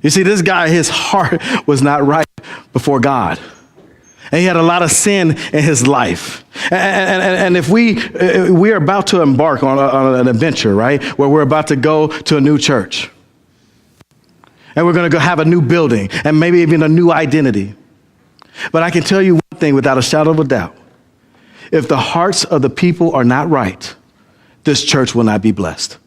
You see, this guy, his heart was not right before God. And he had a lot of sin in his life. And if we are about to embark on an adventure, right, where we're about to go to a new church. And we're going to go have a new building and maybe even a new identity. But I can tell you one thing without a shadow of a doubt. If the hearts of the people are not right, this church will not be blessed.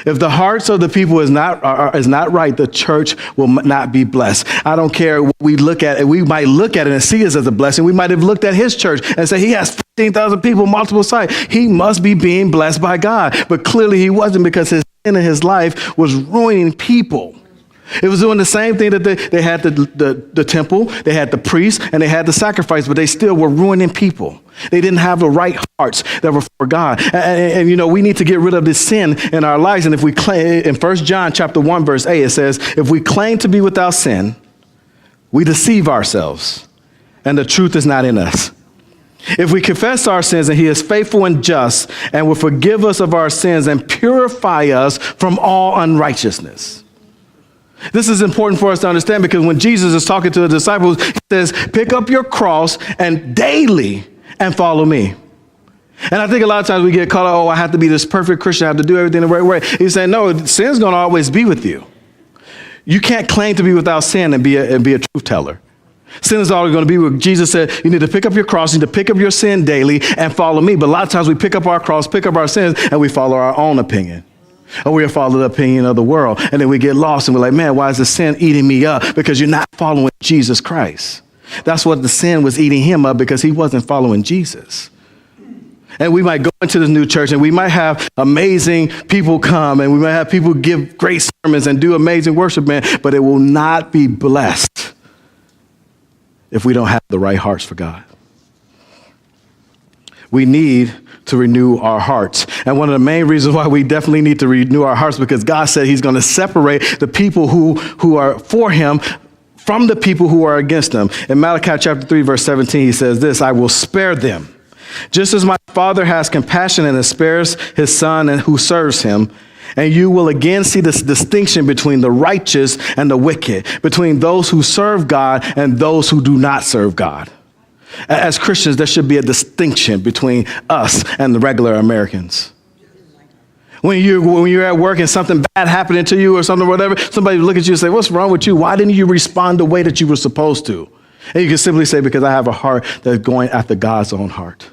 If the hearts of the people is not right, the church will not be blessed. I don't care what we look at it. We might look at it and see it as a blessing. We might have looked at his church and say he has 15,000 people, multiple sites. He must be being blessed by God. But clearly he wasn't, because his sin in his life was ruining people. It was doing the same thing that they had the temple, they had the priests, and they had the sacrifice, but they still were ruining people. They didn't have the right hearts that were for God. And you know, we need to get rid of this sin in our lives. And if we claim, in 1 John chapter 1, verse 8, it says, if we claim to be without sin, we deceive ourselves, and the truth is not in us. If we confess our sins, and he is faithful and just and will forgive us of our sins and purify us from all unrighteousness. This is important for us to understand, because when Jesus is talking to the disciples, he says, pick up your cross and daily and follow me. And I think a lot of times we get caught up, I have to be this perfect Christian, I have to do everything the right way. He's saying, no, sin's going to always be with you. You can't claim to be without sin and be a truth teller. Sin is always going to be with. Jesus said, you need to pick up your cross, you need to pick up your sin daily and follow me. But a lot of times we pick up our cross, pick up our sins, and we follow our own opinion. Or we follow the opinion of the world. And then we get lost and we're like, man, why is the sin eating me up? Because you're not following Jesus Christ. That's what the sin was eating him up, because he wasn't following Jesus. And we might go into this new church and we might have amazing people come and we might have people give great sermons and do amazing worship, man, but it will not be blessed if we don't have the right hearts for God. We need to renew our hearts. And one of the main reasons why we definitely need to renew our hearts, because God said he's going to separate the people who are for him from the people who are against him. In Malachi chapter 3, verse 17, he says this, I will spare them. Just as my Father has compassion and spares his son and who serves him. And you will again see this distinction between the righteous and the wicked, between those who serve God and those who do not serve God. As Christians, there should be a distinction between us and the regular Americans. When you're at work and something bad happening to you or something, whatever, somebody look at you and say, what's wrong with you? Why didn't you respond the way that you were supposed to? And you can simply say, because I have a heart that's going after God's own heart.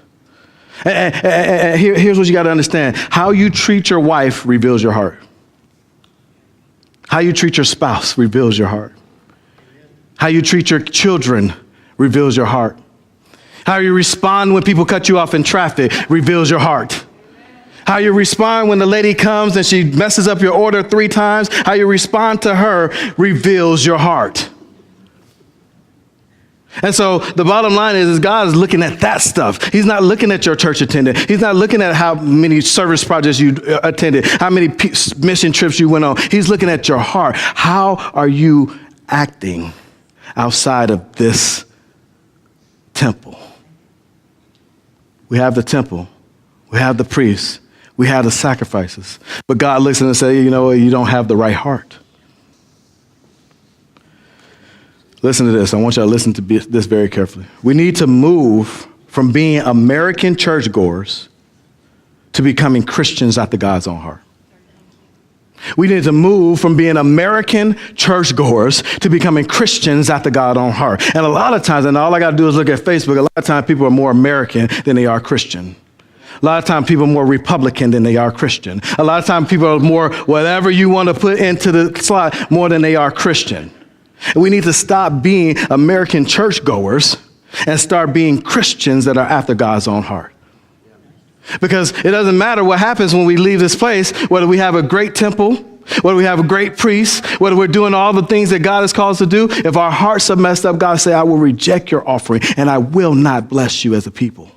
And here's what you got to understand. How you treat your wife reveals your heart. How you treat your spouse reveals your heart. How you treat your children reveals your heart. How you respond when people cut you off in traffic reveals your heart. How you respond when the lady comes and she messes up your order 3 times, how you respond to her reveals your heart. And so the bottom line is God is looking at that stuff. He's not looking at your church attendance. He's not looking at how many service projects you attended, how many mission trips you went on. He's looking at your heart. How are you acting outside of this temple? We have the temple. We have the priests. We have the sacrifices. But God looks at them and says, you know what? You don't have the right heart. Listen to this. I want you to listen to this very carefully. We need to move from being American churchgoers to becoming Christians after God's own heart. We need to move from being American churchgoers to becoming Christians after God's own heart. And a lot of times, and all I got to do is look at Facebook, a lot of times people are more American than they are Christian. A lot of times people are more Republican than they are Christian. A lot of times people are more whatever you want to put into the slot more than they are Christian. And we need to stop being American churchgoers and start being Christians that are after God's own heart. Because it doesn't matter what happens when we leave this place, whether we have a great temple, whether we have a great priest, whether we're doing all the things that God has called us to do. If our hearts are messed up, God say, I will reject your offering and I will not bless you as a people.